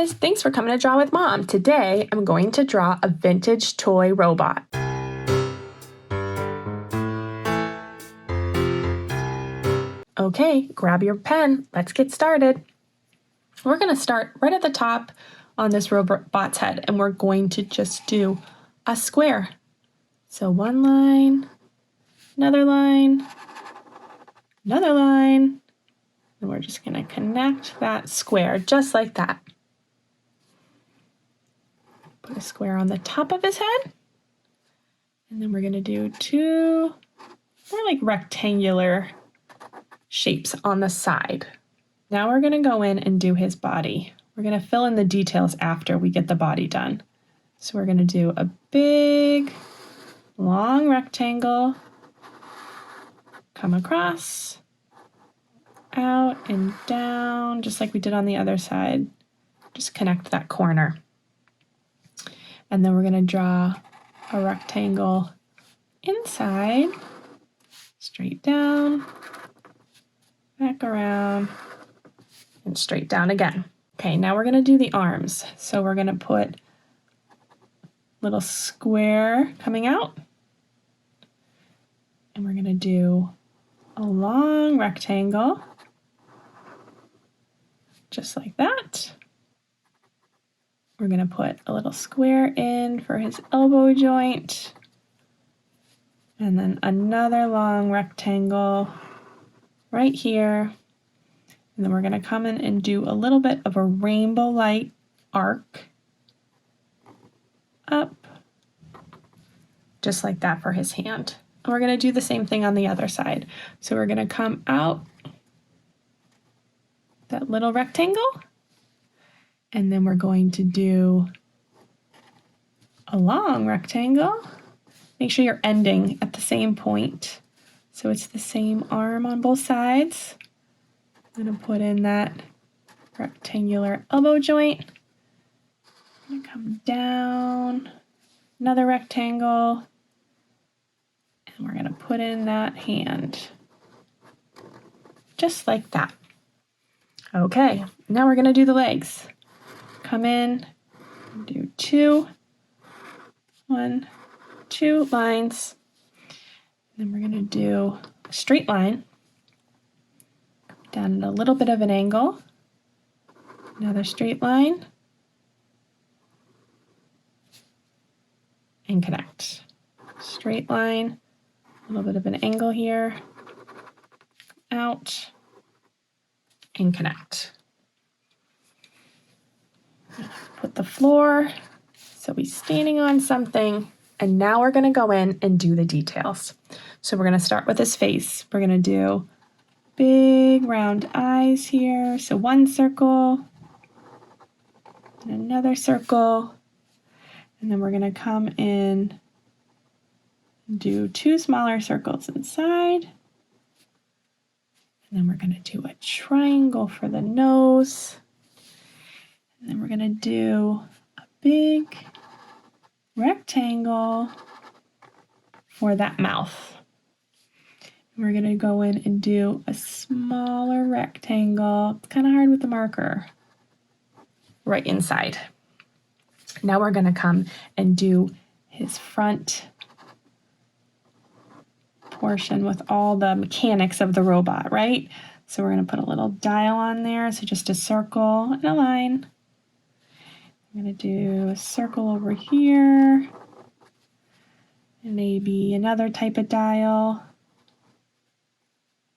guys, thanks for coming to Draw with Mom. Today I'm going to draw a vintage toy robot. Okay, grab your pen, let's get started. We're going to start right at the top on this robot's head and we're going to just do a square. So one line, another line, another line, and we're just going to connect that square just like that. Put a square on the top of his head, and then we're going to do two more like rectangular shapes on the side. Now we're going to go in and do his body. We're going to fill in the details after we get the body done. So we're going to do a big, long rectangle, come across, out and down, just like we did on the other side. Just connect that corner. And then we're going to draw a rectangle inside, straight down, back around, and straight down again. Okay, now we're going to do the arms. So we're going to put a little square coming out, and we're going to do a long rectangle, just like that. We're going to put a little square in for his elbow joint, and then another long rectangle right here. And then we're going to come in and do a little bit of a rainbow light arc up, just like that for his hand. And we're going to do the same thing on the other side. So we're going to come out that little rectangle, and then we're going to do a long rectangle. Make sure you're ending at the same point, so it's the same arm on both sides. I'm going to put in that rectangular elbow joint. I'm going to come down, another rectangle, and we're going to put in that hand, just like that. Okay, now we're going to do the legs. Come in, do two lines, and then we're going to do a straight line, down at a little bit of an angle, another straight line, and connect. Straight line, a little bit of an angle here, out, and connect. Put the floor so he's standing on something, and now we're going to go in and do the details. So we're going to start with his face. We're going to do big round eyes here. So one circle and another circle, and then we're going to come in and do two smaller circles inside, and then we're going to do a triangle for the nose. And then we're going to do a big rectangle for that mouth. And we're going to go in and do a smaller rectangle. It's kind of hard with the marker. Right inside. Now we're going to come and do his front portion with all the mechanics of the robot, right? So we're going to put a little dial on there. So just a circle and a line. I'm going to do a circle over here, and maybe another type of dial,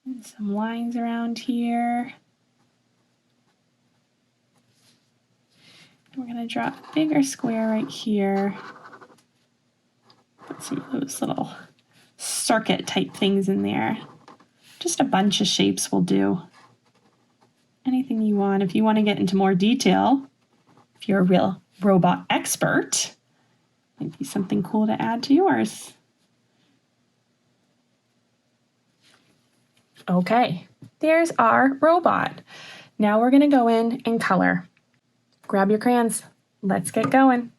and some lines around here. And we're going to draw a bigger square right here. Put some of those little circuit type things in there. Just a bunch of shapes will do. Anything you want. If you want to get into more detail, if you're a real robot expert, might be something cool to add to yours. Okay, there's our robot. Now we're going to go in and color. Grab your crayons. Let's get going.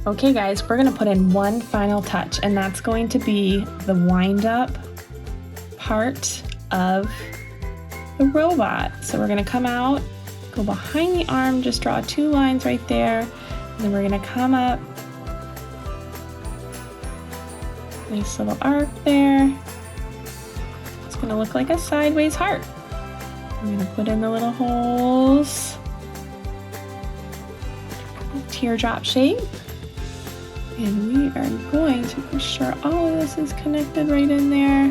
Okay guys, we're gonna put in one final touch, and that's going to be the wind up part of the robot. So we're gonna come out, go behind the arm, just draw 2 lines right there, and then we're gonna come up. Nice little arc there. It's gonna look like a sideways heart. I'm gonna put in the little holes. Teardrop shape. And we are going to make sure all of this is connected right in there.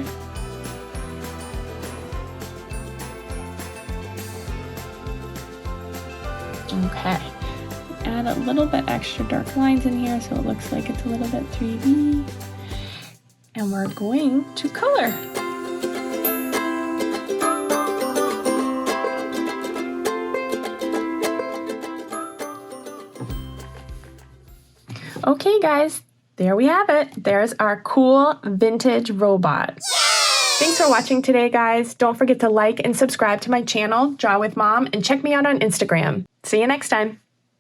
Okay, add a little bit extra dark lines in here so it looks like it's a little bit 3D. And we're going to color. Okay guys, there we have it. There's our cool vintage robot. Yay! Thanks for watching today, guys. Don't forget to like and subscribe to my channel, Draw with Mom, and check me out on Instagram. See you next time.